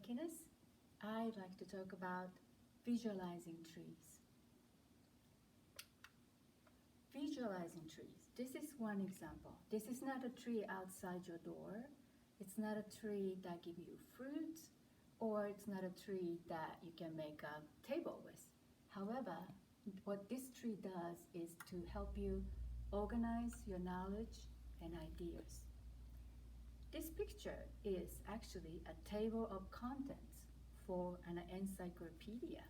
Kinnas. I'd like to talk about visualizing trees. Visualizing trees. This is one example. This is not a tree outside your door. It's not a tree that gives you fruits, or it's not a tree that you can make a table with. However, what this tree does is to help you organize your knowledge and ideas. This picture is actually a table of contents for an encyclopedia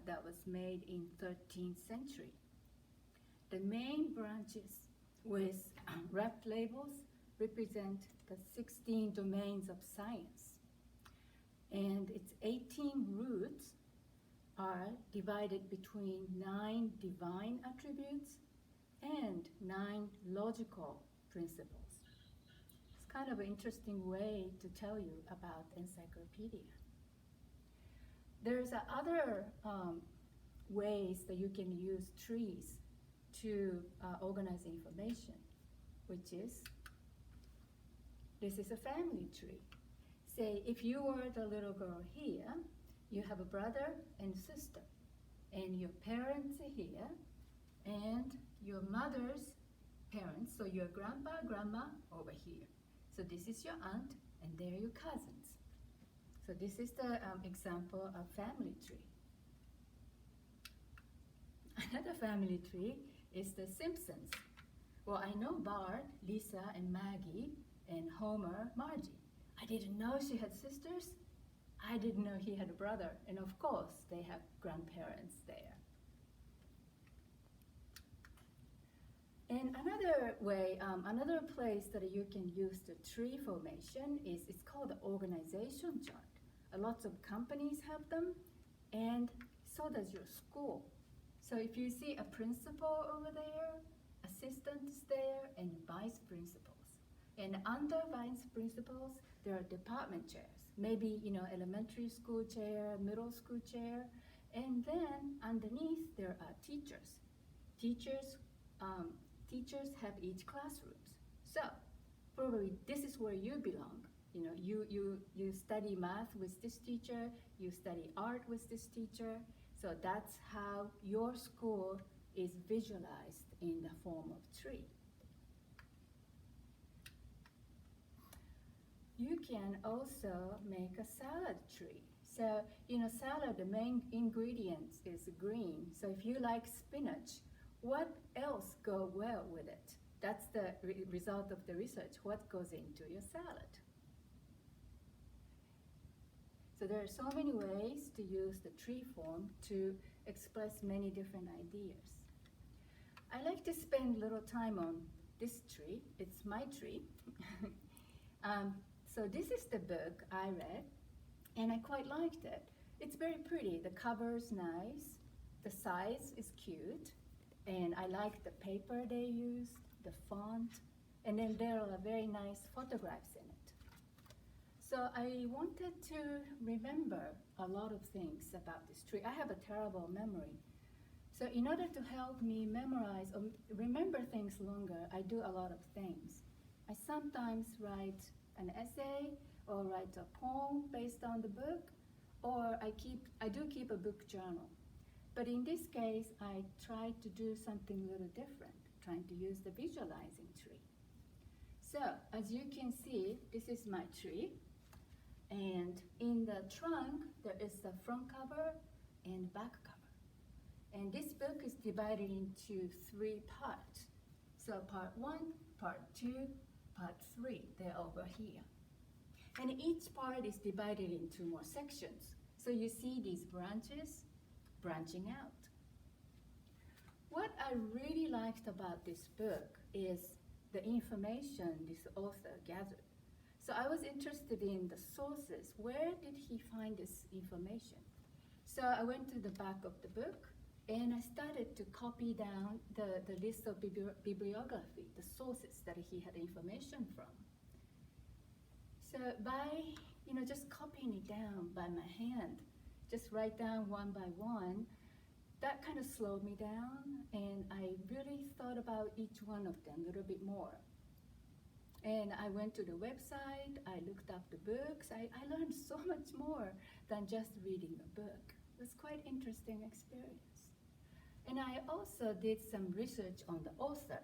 that was made in 13th century. The main branches with wrapped labels represent the 16 domains of science. And its 18 roots are divided between 9 divine attributes and 9 logical principles. It's kind of an interesting way to tell you about encyclopedia. There's other ways that you can use trees to organize information, which is, this is a family tree. Say, if you were the little girl here, you have a brother and sister, and your parents are here, and your mother's parents, so your grandpa, grandma over here. So this is your aunt, and they're your cousins. So this is the example of family tree. Another family tree is the Simpsons. Well, I know Bart, Lisa, and Maggie, and Homer, Margie. I didn't know she had sisters. I didn't know he had a brother. And of course, they have grandparents there. And another way, another place that you can use the tree formation is, it's called the organization chart. Lots of companies have them, and so does your school. So if you see a principal over there, assistants there, and vice principals. And under vice principals, there are department chairs. Maybe, elementary school chair, middle school chair. And then underneath, there are teachers. Teachers have each classrooms. So probably this is where you belong. You study math with this teacher, you study art with this teacher. So that's how your school is visualized in the form of tree. You can also make a salad tree. So, salad, the main ingredient is green. So if you like spinach, what else go well with it? That's the result of the research. What goes into your salad? So there are so many ways to use the tree form to express many different ideas. I like to spend a little time on this tree. It's my tree. So this is the book I read, and I quite liked it. It's very pretty. The cover's nice, the size is cute, and I like the paper they used, the font, and then there are very nice photographs in it. So I wanted to remember a lot of things about this tree. I have a terrible memory. So in order to help me memorize or remember things longer, I do a lot of things. I sometimes write an essay or write a poem based on the book, or I do keep a book journal. But in this case, I tried to do something a little different, trying to use the visualizing tree. So as you can see, this is my tree. And in the trunk, there is the front cover and back cover. And this book is divided into 3 parts. So part 1, part 2, part 3, they're over here. And each part is divided into more sections. So you see these branches branching out. What I really liked about this book is the information this author gathered. So I was interested in the sources. Where did he find this information? So I went to the back of the book, and I started to copy down the list of bibliography, the sources that he had information from. So by just copying it down by my hand, just write down one by one, that kind of slowed me down, and I really thought about each one of them a little bit more. And I went to the website, I looked up the books. I learned so much more than just reading a book. It was quite interesting experience. And I also did some research on the author.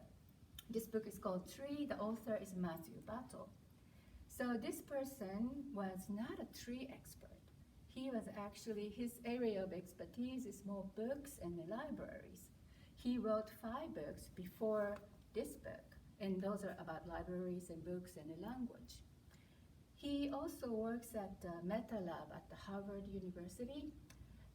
This book is called Tree. The author is Matthew Battle. So this person was not a tree expert. He was actually, his area of expertise is more books and the libraries. He wrote 5 books before this book, and those are about libraries and books and the language. He also works at the Meta Lab at the Harvard University.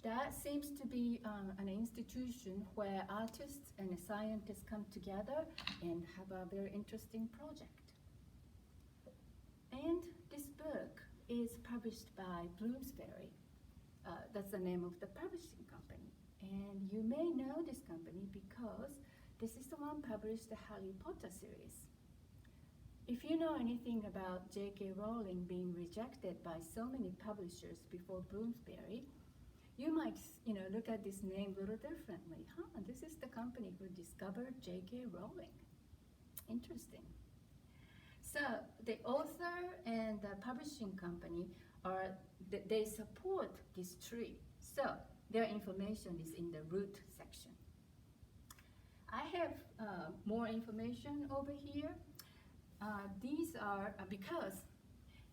That seems to be an institution where artists and scientists come together and have a very interesting project. And this book is published by Bloomsbury. That's the name of the publishing company. And you may know this company because this is the one published the Harry Potter series. If you know anything about J.K. Rowling being rejected by so many publishers before Bloomsbury, you might look at this name a little differently. This is the company who discovered J.K. Rowling. Interesting. So the author and the publishing company they support this tree. So their information is in the root section. I have more information over here. These are, because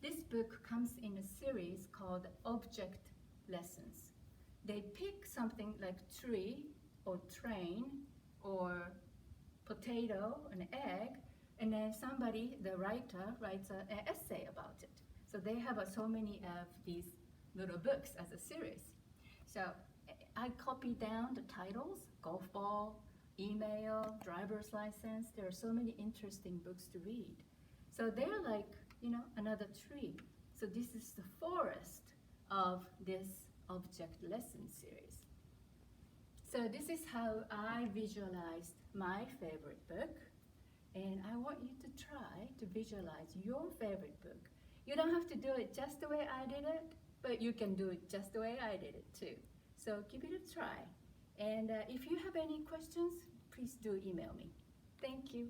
this book comes in a series called Object Lessons. They pick something like tree or train or potato, an egg, and then somebody, the writer, writes an essay about it. So they have so many of these little books as a series. So I copied down the titles: golf ball, email, driver's license. There are so many interesting books to read. So they're like, another tree. So this is the forest of this object lesson series. So this is how I visualized my favorite book. And I want you to try to visualize your favorite book. You don't have to do it just the way I did it, but you can do it just the way I did it too. So give it a try. And if you have any questions, please do email me. Thank you.